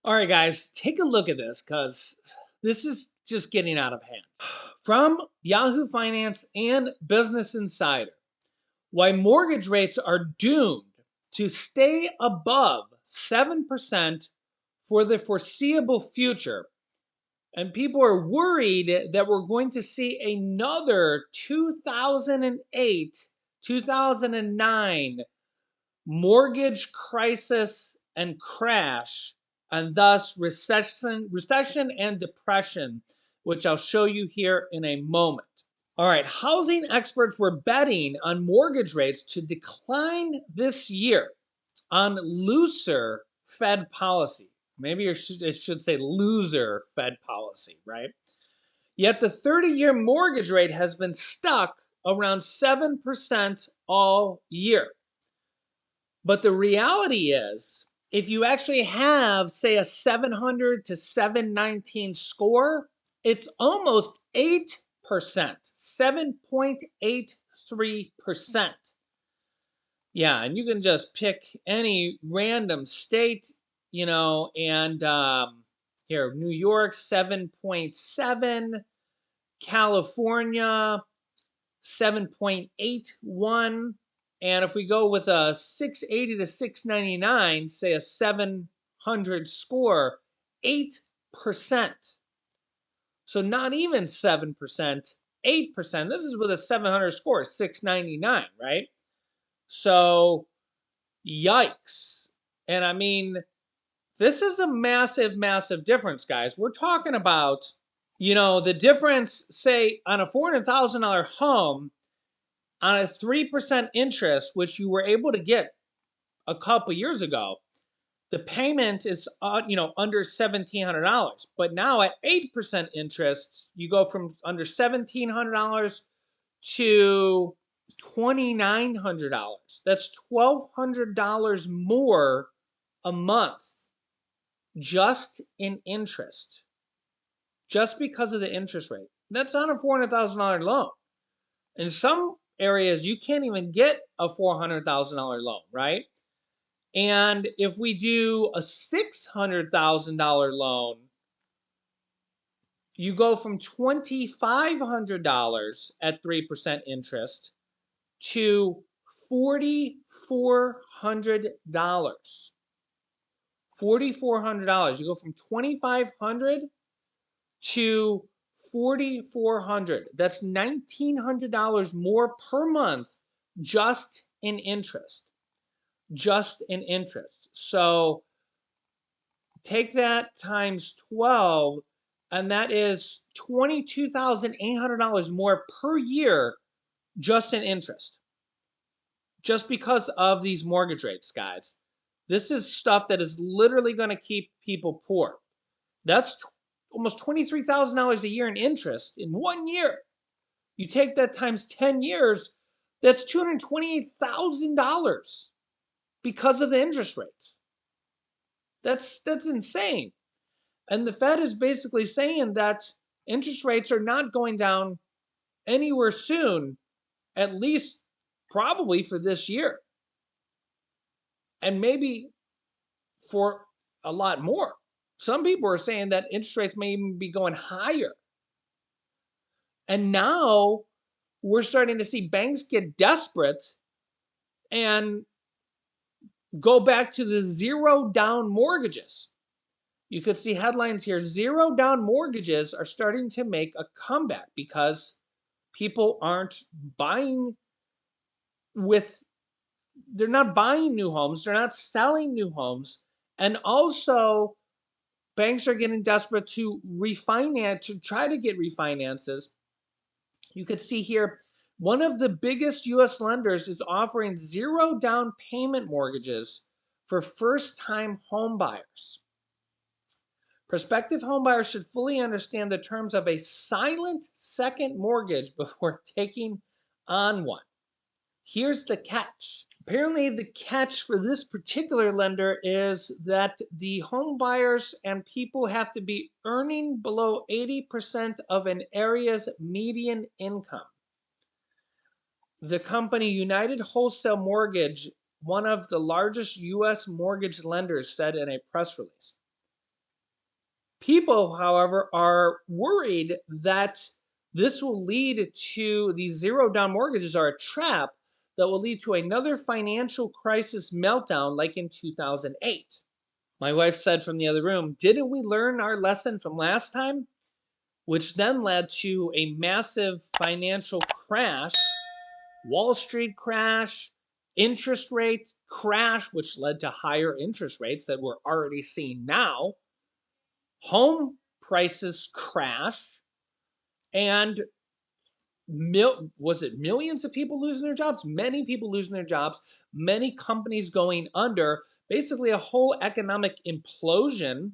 All right, guys, take a look at this because this is just getting out of hand. From Yahoo Finance and Business Insider, why mortgage rates are doomed to stay above 7% for the foreseeable future. And people are worried that we're going to see another 2008, 2009 mortgage crisis and crash, and thus recession and depression, which I'll show you here in a moment. All right, housing experts were betting on mortgage rates to decline this year on looser Fed policy. Maybe it should say loser Fed policy, right? Yet the 30-year mortgage rate has been stuck around 7% all year. But the reality is, if you actually have, say, a 700 to 719 score, it's almost 8%, 7.83%. Yeah, and you can just pick any random state, and here, New York, 7.7, California, 7.81. And if we go with a 680 to 699, say a 700 score, 8%. So not even 7%, 8%. This is with a 700 score, 699, right? So yikes. And I mean, this is a massive, massive difference, guys. We're talking about, the difference, say, on a $400,000 home on a 3% interest, which you were able to get a couple years ago. The payment is under $1,700, but now at 8% interest, you go from under $1,700 to $2,900. That's $1,200 more a month just in interest, just because of the interest rate. That's on a $400,000 loan. In some areas, you can't even get a $400,000 loan, right? And if we do a $600,000 loan, you go from $2,500 at 3% interest to $4,400. $4,400. You go from 2,500 to 4,400. That's $1,900 more per month just in interest. Just in interest. So take that times 12, and that is $22,800 more per year just in interest. Just because of these mortgage rates, guys. This is stuff that is literally going to keep people poor. That's almost $23,000 a year in interest in 1 year. You take that times 10 years, that's $228,000 because of the interest rates. That's insane. And the Fed is basically saying that interest rates are not going down anywhere soon, at least probably for this year. And maybe for a lot more. Some people are saying that interest rates may even be going higher. And now we're starting to see banks get desperate and go back to the zero down mortgages. You could see headlines here. Zero down mortgages are starting to make a comeback because people aren't buying they're not buying new homes, they're not selling new homes. And also, banks are getting desperate to refinance, to try to get refinances. You could see here, one of the biggest US lenders is offering zero down payment mortgages for first time home buyers. Prospective homebuyers should fully understand the terms of a silent second mortgage before taking on one. Here's the catch. Apparently, the catch for this particular lender is that the home buyers and people have to be earning below 80% of an area's median income. The company United Wholesale Mortgage, one of the largest U.S. mortgage lenders, said in a press release. People, however, are worried that this will lead to these zero down mortgages are a trap that will lead to another financial crisis meltdown like in 2008. My wife said from the other room, "Didn't we learn our lesson from last time?" Which then led to a massive financial crash, Wall Street crash, interest rate crash, which led to higher interest rates that we're already seeing now, home prices crash, and was it millions of people losing their jobs? Many people losing their jobs, many companies going under, basically a whole economic implosion,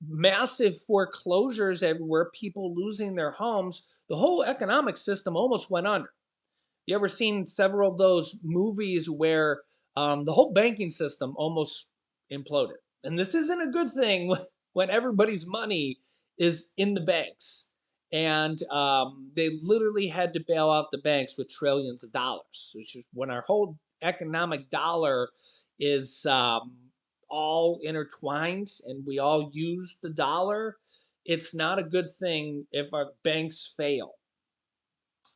massive foreclosures everywhere, people losing their homes. The whole economic system almost went under. You ever seen several of those movies where the whole banking system almost imploded? And this isn't a good thing when everybody's money is in the banks. And they literally had to bail out the banks with trillions of dollars, which is when our whole economic dollar is all intertwined and we all use the dollar. It's not a good thing if our banks fail.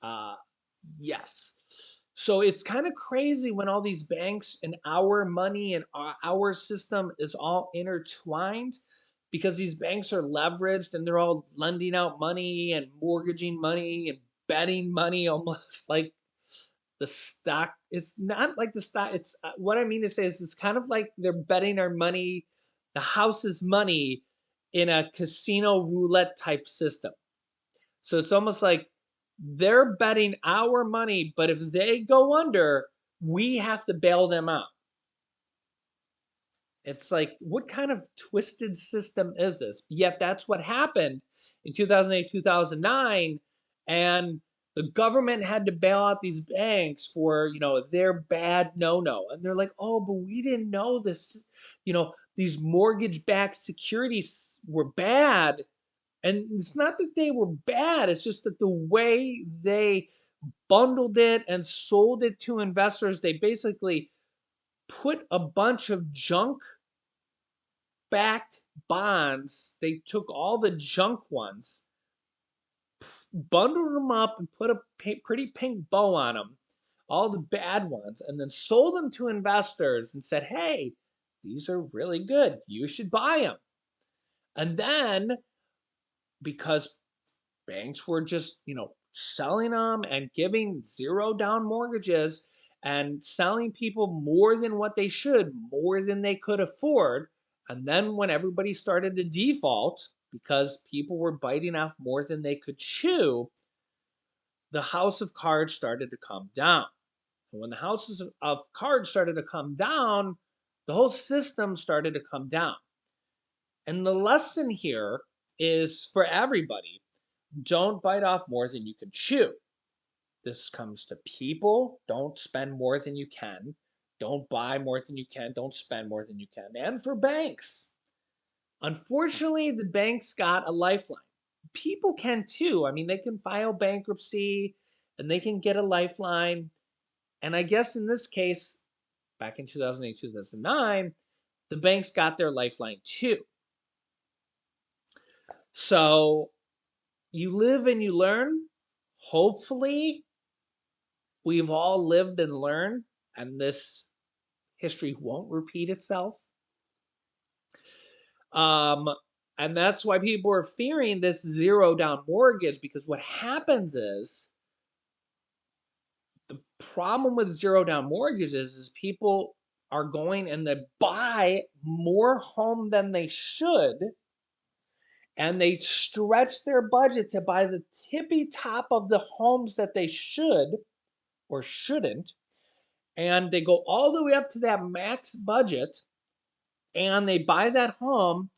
Uh, yes. So it's kind of crazy when all these banks and our money and our system is all intertwined because these banks are leveraged and they're all lending out money and mortgaging money and betting money almost like the stock. It's not like the stock. It's what I mean to say is it's kind of like they're betting our money, the house's money, in a casino roulette type system. So it's almost like they're betting our money, but if they go under, we have to bail them out. It's like, what kind of twisted system is this? Yet that's what happened in 2008, 2009. And the government had to bail out these banks for, their bad no. And they're like, oh, but we didn't know this. These mortgage backed securities were bad. And it's not that they were bad, it's just that the way they bundled it and sold it to investors, they basically put a bunch of junk backed bonds. They took all the junk ones, bundled them up, and put a pretty pink bow on them, all the bad ones, and then sold them to investors and said, hey, these are really good. You should buy them. And then, because banks were just, selling them and giving zero down mortgages and selling people more than what they should, more than they could afford. And then when everybody started to default because people were biting off more than they could chew, the house of cards started to come down. And when the houses of cards started to come down, the whole system started to come down. And the lesson here is for everybody: don't bite off more than you can chew. This comes to people. Don't spend more than you can. Don't buy more than you can. Don't spend more than you can. And for banks, unfortunately, the banks got a lifeline. People can too. I mean, they can file bankruptcy and they can get a lifeline. And I guess in this case, back in 2008, 2009, the banks got their lifeline too. So you live and you learn. Hopefully, we've all lived and learned, and this history won't repeat itself. Um, and that's why people are fearing this zero down mortgage, because what happens is the problem with zero down mortgages is people are going and they buy more home than they should, and they stretch their budget to buy the tippy top of the homes that they should or shouldn't, and they go all the way up to that max budget and they buy that home.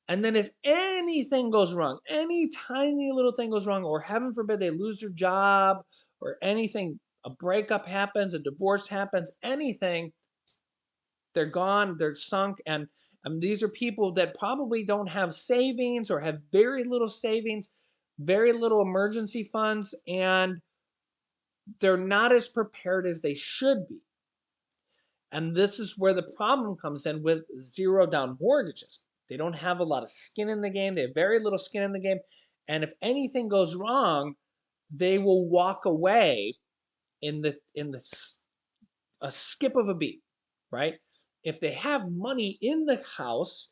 And then if anything goes wrong, any tiny little thing goes wrong, or heaven forbid they lose their job or anything, a breakup happens, a divorce happens, anything, they're gone, they're sunk. And these are people that probably don't have savings or have very little savings, very little emergency funds, and they're not as prepared as they should be. And this is where the problem comes in with zero down mortgages. They don't have a lot of skin in the game. They have very little skin in the game. And if anything goes wrong, they will walk away in a skip of a beat, right? If they have money in the house,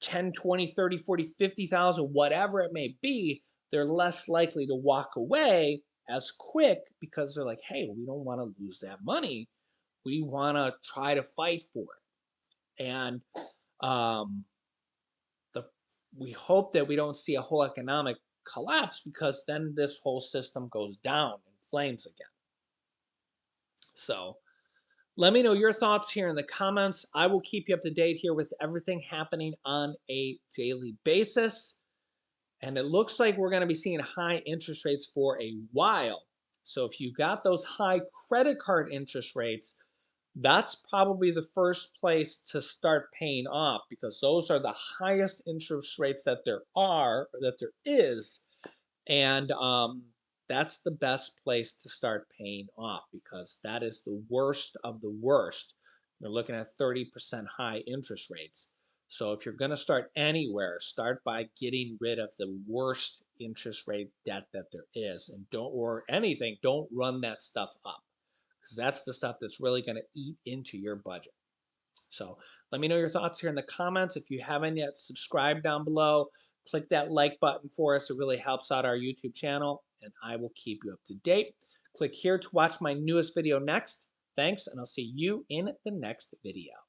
10, 20, 30, 40, 50,000, whatever it may be, they're less likely to walk away as quick because they're like, hey, we don't want to lose that money. We want to try to fight for it. And um, the we hope that we don't see a whole economic collapse because then this whole system goes down in flames again. So let me know your thoughts here in the comments. I will keep you up to date here with everything happening on a daily basis. And it looks like we're going to be seeing high interest rates for a while. So if you got those high credit card interest rates, that's probably the first place to start paying off because those are the highest interest rates that there are, or that there is. And that's the best place to start paying off because that is the worst of the worst. You're looking at 30% high interest rates. So if you're going to start anywhere, start by getting rid of the worst interest rate debt that there is. And don't, or anything, don't run that stuff up because that's the stuff that's really going to eat into your budget. So let me know your thoughts here in the comments. If you haven't yet, subscribe down below. Click that like button for us. It really helps out our YouTube channel, and I will keep you up to date. Click here to watch my newest video next. Thanks, and I'll see you in the next video.